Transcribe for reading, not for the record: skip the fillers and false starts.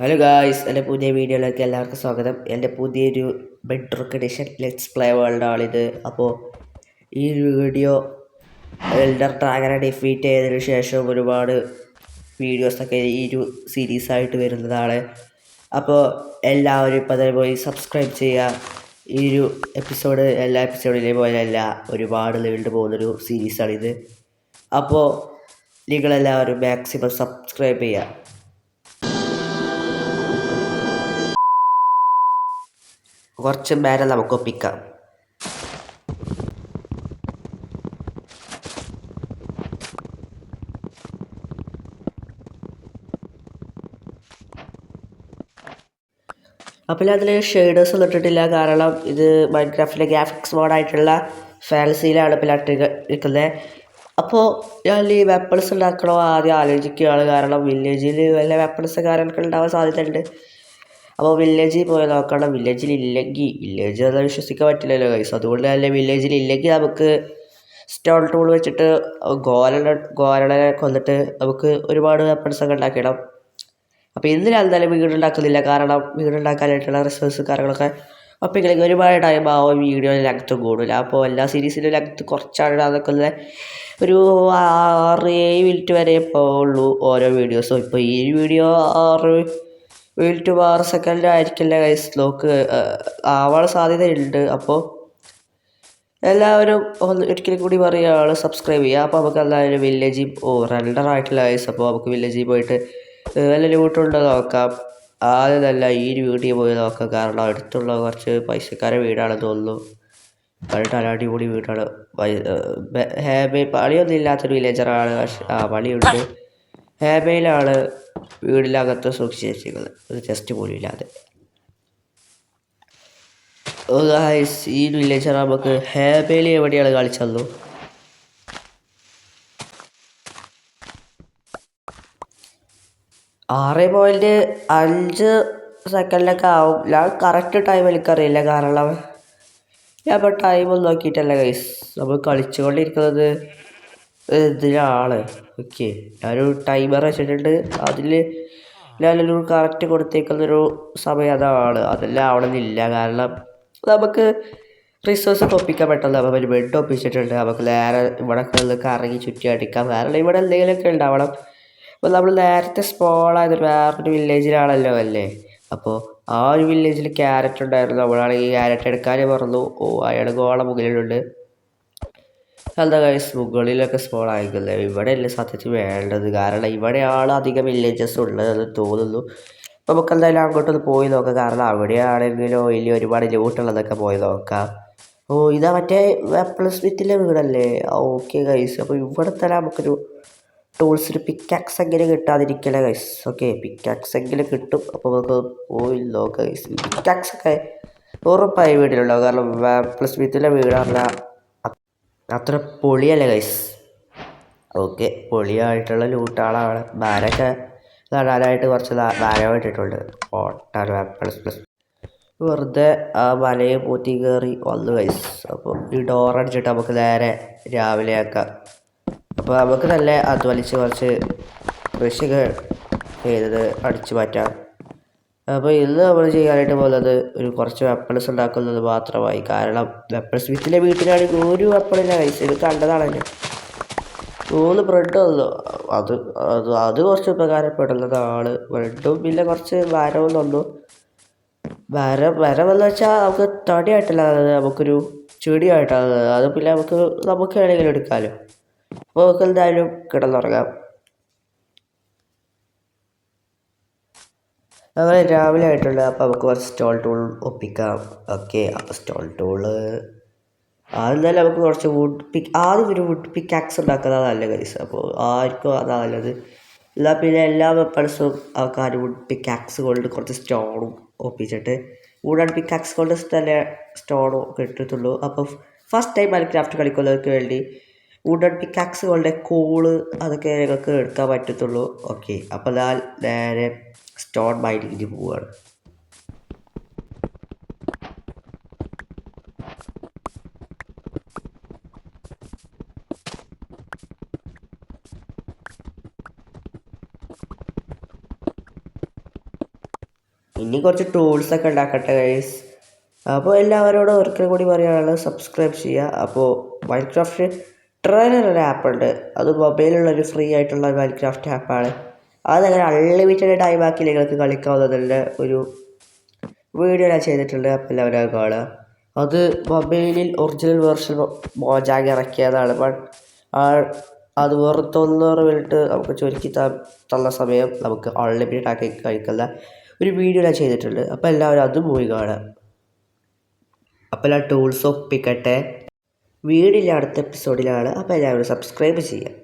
Hello guys, എൻ്റെ പുതിയ വീഡിയോയിലേക്ക് എല്ലാവർക്കും സ്വാഗതം. എൻ്റെ പുതിയൊരു bedrock edition let's play world ആണിത്. അപ്പോൾ ഈ വീഡിയോ എൽഡർ ഡ്രാഗനെ ഡിഫീറ്റ് ചെയ്തതിനു ശേഷം ഒരുപാട് വീഡിയോസൊക്കെ ഈ ഒരു സീരീസായിട്ട് വരുന്നതാണ്. അപ്പോൾ എല്ലാവരും ഇപ്പോൾ തന്നെ പോയി സബ്സ്ക്രൈബ് ചെയ്യുക. ഈ ഒരു എപ്പിസോഡ് എല്ലാ എപ്പിസോഡിലെയും പോലെയല്ല, ഒരുപാട് നീണ്ടു പോകുന്നൊരു സീരീസാണിത്. അപ്പോൾ നിങ്ങളെല്ലാവരും മാക്സിമം സബ്സ്ക്രൈബ് ചെയ്യുക. കുറച്ച് നേരം നമുക്ക് ഒപ്പിക്കാം. അപ്പോൾ അതിൽ ഷെയ്ഡേഴ്സ് ഒന്നും ഇട്ടിട്ടില്ല, കാരണം ഇത് മൈൻക്രാഫ്റ്റിലെ ഗ്രാഫിക്സ് മോഡായിട്ടുള്ള ഫാൻസിയിലാണ് ഇപ്പോൾ ഇരിക്കുന്നത്. അപ്പോൾ ഞാൻ ഈ വെപ്പൺസ് ഉണ്ടാക്കണോ ആദ്യം ആലോചിക്കുകയാണ്, കാരണം വില്ലേജിൽ വല്ല വെപ്പൺസ് കാര്യങ്ങളൊക്കെ ഉണ്ടാവാൻ സാധ്യതയുണ്ട്. അപ്പോൾ വില്ലേജിൽ പോയി നോക്കണം. വില്ലേജ് അത് വിശ്വസിക്കാൻ പറ്റില്ലല്ലോ ഗൈസ്. അതുകൊണ്ട് തന്നെ വില്ലേജിൽ ഇല്ലെങ്കിൽ നമുക്ക് സ്റ്റോൺ ടൂൾ വെച്ചിട്ട് ഗോലനെ കൊന്നിട്ട് നമുക്ക് ഒരുപാട് വെപ്പൺസൊക്കെ ഉണ്ടാക്കിയിടാം. അപ്പോൾ ഇന്ന് ഞാൻ എന്തായാലും വീടുണ്ടാക്കുന്നില്ല, കാരണം വീടുണ്ടാക്കാനായിട്ടുള്ള റിസോഴ്സ് കാര്യങ്ങളൊക്കെ ഒപ്പിക്കണമെങ്കിൽ ഒരുപാട് ടൈം ആവും, വീഡിയോ ലെങ്ത്ത് കൂടില്ല. അപ്പോൾ എല്ലാ സീരീസിൻ്റെ ലെങ്ത്ത് കുറച്ചാണ് അതൊക്കെ ഒരു 6-7 മിനിറ്റ് വരെ പോവുള്ളൂ ഓരോ വീഡിയോസും. ഇപ്പോൾ ഈ വീഡിയോ 6 മിനിറ്റ് 6 സെക്കൻഡ് ആയിരിക്കില്ല ഗൈസ്, ലോക്ക് ആവാൻ സാധ്യതയുണ്ട്. അപ്പോൾ എല്ലാവരും ഒരിക്കലും കൂടി പറയുകയാണ് സബ്സ്ക്രൈബ് ചെയ്യുക. അപ്പോൾ നമുക്ക് എന്തായാലും വില്ലേജിൽ റെൻഡറായിട്ടില്ല ഗൈസ്. അപ്പോൾ നമുക്ക് വില്ലേജിൽ പോയിട്ട് വല്ല ലൂട്ടുണ്ടോ നോക്കാം. ആദ്യം നല്ല ഈ വീട്ടിൽ പോയി നോക്കാം, കാരണം അടുത്തുള്ള കുറച്ച് പൈസക്കാരെ വീടാണെന്ന് തോന്നുന്നു. കണ്ടിട്ട് അടിപൊളി വീടാണ്. പണിയൊന്നും ഇല്ലാത്തൊരു വില്ലേജറാണ്, പക്ഷേ പണിയുണ്ട്. ഹാബയിലാണ് വീടിനകത്ത് സൂക്ഷിച്ച് വെച്ചിരിക്കുന്നത്, ഒരു ചെസ്റ്റ് പോലും ഇല്ലാതെ. ഈ വില്ലേജർ നമുക്ക് ഹാബയിൽ എവിടെയാണ് കളിച്ചതു? 6.5 സെക്കൻഡിലൊക്കെ ആവും. ഞാൻ കറക്റ്റ് ടൈം എനിക്കറിയില്ല, കാരണം ഞാൻ ഇപ്പോൾ ടൈമൊന്നും നോക്കിയിട്ടല്ല ഗൈസ്. നമ്മൾ കളിച്ചുകൊണ്ടിരിക്കുന്നത് ഇതിലാണ്. ഓക്കെ, ഞാനൊരു ടൈമർ വെച്ചിട്ടുണ്ട്, അതിൽ ഞാനൊരു കറക്റ്റ് കൊടുത്തേക്കുന്നൊരു സമയം അതാണ്. അതെല്ലാം ആവണമെന്നില്ല, കാരണം നമുക്ക് റിസോഴ്സ് ഒപ്പിക്കാൻ പെട്ടെന്ന്. അപ്പോൾ ഒരു ബെഡ് ഒപ്പിച്ചിട്ടുണ്ട്, നമുക്ക് നേരെ ഇവിടെ കറങ്ങി ചുറ്റി അടിക്കാം, കാരണം ഇവിടെ എന്തെങ്കിലുമൊക്കെ ഉണ്ടാവണം. അപ്പോൾ നമ്മൾ നേരത്തെ സ്പോളായത് വേറൊരു വില്ലേജിലാണല്ലോ അല്ലേ. അപ്പോൾ ആ ഒരു വില്ലേജിൽ ക്യാരറ്റ് ഉണ്ടായിരുന്നു, നമ്മളാണെങ്കിൽ ക്യാരറ്റ് എടുക്കാനേ മറന്നു. അയാൾ ഗോള മുകളിലുണ്ട്. എന്താ ഗൈസ്, മുകളിലൊക്കെ സ്പോൾ ആയിരിക്കുന്നത് ഇവിടെ അല്ലേ സത്യത്തിൽ വേണ്ടത്, കാരണം ഇവിടെയാണ് അധികം വില്ലേജസ് ഉള്ളതെന്ന് തോന്നുന്നു. അപ്പോൾ നമുക്ക് എന്തായാലും അങ്ങോട്ടൊന്ന് പോയി നോക്കാം, കാരണം അവിടെയാണെങ്കിലോ വലിയ ഒരുപാട് ലൂട്ടുള്ളതൊക്കെ പോയി നോക്കാം. ഇതാ മറ്റേ വെപ്പൺ സ്മിത്തിലെ വീടല്ലേ. ഓക്കെ ഗൈസ്, അപ്പോൾ ഇവിടെ തന്നെ നമുക്കൊരു ടൂൾസ്, ഒരു പിക്കാക്സ് എങ്ങനെ കിട്ടാതിരിക്കില്ല ഗൈസ്. ഓക്കെ, പിക്കാക്സ് എങ്കിലും കിട്ടും. അപ്പോൾ നമുക്ക് പോയി നോക്കാം ഗൈസ്. പിക്കാക്സൊക്കെ ഉറപ്പായി വീട്ടിലുണ്ടാവും, കാരണം വെപ്പൺ സ്മിത്തിലെ വീടാറില്ല അത്ര പൊളിയല്ല ഗൈസ്. ഓക്കെ, പൊളിയായിട്ടുള്ള ലൂട്ടാളാണ്. ബാരൊക്കെ നടാനായിട്ട് കുറച്ച് ബാരം ഇട്ടിട്ടുണ്ട്. ഓട്ടാൻ പ്ലസ് പ്ലസ് വെറുതെ ആ മലയെ പൂത്തി കയറി വന്നു ഗൈസ്. അപ്പോൾ ഈ ഡോറടിച്ചിട്ട് നമുക്ക് നേരെ രാവിലെ ആക്കാം. അപ്പോൾ നമുക്ക് നല്ല അധ്വാനിച്ച് കുറച്ച് കൃഷിയൊക്കെ ചെയ്തത് അടിച്ചു മാറ്റാം. അപ്പോൾ ഇന്ന് നമ്മൾ ചെയ്യാനായിട്ട് പോകുന്നത് ഒരു കുറച്ച് വെപ്പൺസ് ഉണ്ടാക്കുന്നത് മാത്രമായി, കാരണം വെപ്പൺ സ്മിത്തിൻ്റെ വീട്ടിലാണെങ്കിൽ ഒരു വെപ്പണില്ല ഗൈസ്. ഇത് കണ്ടതാണല്ലോ, 3 ബ്രെഡ് വന്നു. അത് അത് അത് കുറച്ച് ഉപകാരപ്പെടുന്നതാണ്. ബ്രെഡും പിന്നെ കുറച്ച് മരവും തന്നു. മരമെന്ന് വെച്ചാൽ നമുക്ക് തടിയായിട്ടല്ല, നമുക്കൊരു ചെടിയായിട്ടാണ് അത്. പിന്നെ നമുക്ക് വേണമെങ്കിലും എടുക്കാമല്ലോ. അപ്പോൾ നമുക്ക് എന്തായാലും കിടന്നുറങ്ങാം. അങ്ങനെ രാവിലെ ആയിട്ടുണ്ട്, അപ്പോൾ നമുക്ക് കുറച്ച് സ്റ്റോൾ ടൂൾ ഒപ്പിക്കാം. ഓക്കെ, അപ്പോൾ സ്റ്റോൾ ടൂള് ആദ്യം തന്നെ നമുക്ക് കുറച്ച് ആദ്യം ഒരു വുഡ് പിക്കാക്സ് ഉണ്ടാക്കുന്നത് നല്ല ഗൈസ്. അപ്പോൾ ആർക്കും അതാണ് നല്ലത്. എന്നാൽ പിന്നെ എല്ലാ വെപ്പൺസും ആൾക്കാർ വുഡ് പിക്കാക്സ് കൊണ്ട് കുറച്ച് സ്റ്റോണും ഒപ്പിച്ചിട്ട് വുഡൻ പിക്കാക്സ് കൊണ്ട് തന്നെ സ്റ്റോണും കിട്ടത്തുള്ളൂ. അപ്പോൾ ഫസ്റ്റ് ടൈം മൈൻക്രാഫ്റ്റ് കളിക്കുന്നവർക്ക് വേണ്ടി വുഡൻ പിക്കാക്സ് കൊണ്ട് കോള് അതൊക്കെ ഞങ്ങൾക്ക് എടുക്കാൻ പറ്റത്തുള്ളൂ. ഓക്കെ, അപ്പോൾ ഞാൻ നേരെ സ്റ്റോൺ മൈനിങ്ങിന് പോവുകയാണ്. ഇനി കുറച്ച് ടൂൾസൊക്കെ ഉണ്ടാക്കട്ടെ ഗൈസ്. അപ്പോൾ എല്ലാവരോടും ഒരിക്കൽ കൂടി പറയാനുള്ളത് സബ്സ്ക്രൈബ് ചെയ്യുക. അപ്പോൾ മൈൻക്രാഫ്റ്റ് ട്രെയിനർ ഒരു ആപ്പുണ്ട്, അത് മൊബൈലുള്ളൊരു ഫ്രീ ആയിട്ടുള്ള മൈൻക്രാഫ്റ്റ് ആപ്പാണ്. അതങ്ങനെ അൺലിമിറ്റഡ് ടൈം ആക്കി നിങ്ങൾക്ക് കളിക്കാവുന്നതിൻ്റെ ഒരു വീഡിയോ ഞാൻ ചെയ്തിട്ടുണ്ട്. അപ്പോൾ എല്ലാവരും കാണുക. അത് മൊബൈലിൽ ഒറിജിനൽ വേർഷൻ മോജാങ് ഇറക്കിയതാണ്. ബട്ട് അത് വെറും 90 മിനിറ്റ് നമുക്ക് ചുരുക്കി തന്ന സമയം നമുക്ക് അൺലിമിറ്റഡ് ആക്കി കഴിക്കുന്ന ഒരു വീഡിയോ ഞാൻ ചെയ്തിട്ടുണ്ട്. അപ്പോൾ എല്ലാവരും അതും പോയി കാണുക. അപ്പോൾ ഞാൻ ടൂൾസ് ഒപ്പിക്കട്ടെ. വീഡിയോ അടുത്ത എപ്പിസോഡിലാണ്. അപ്പോൾ എല്ലാവരും സബ്സ്ക്രൈബ് ചെയ്യുക.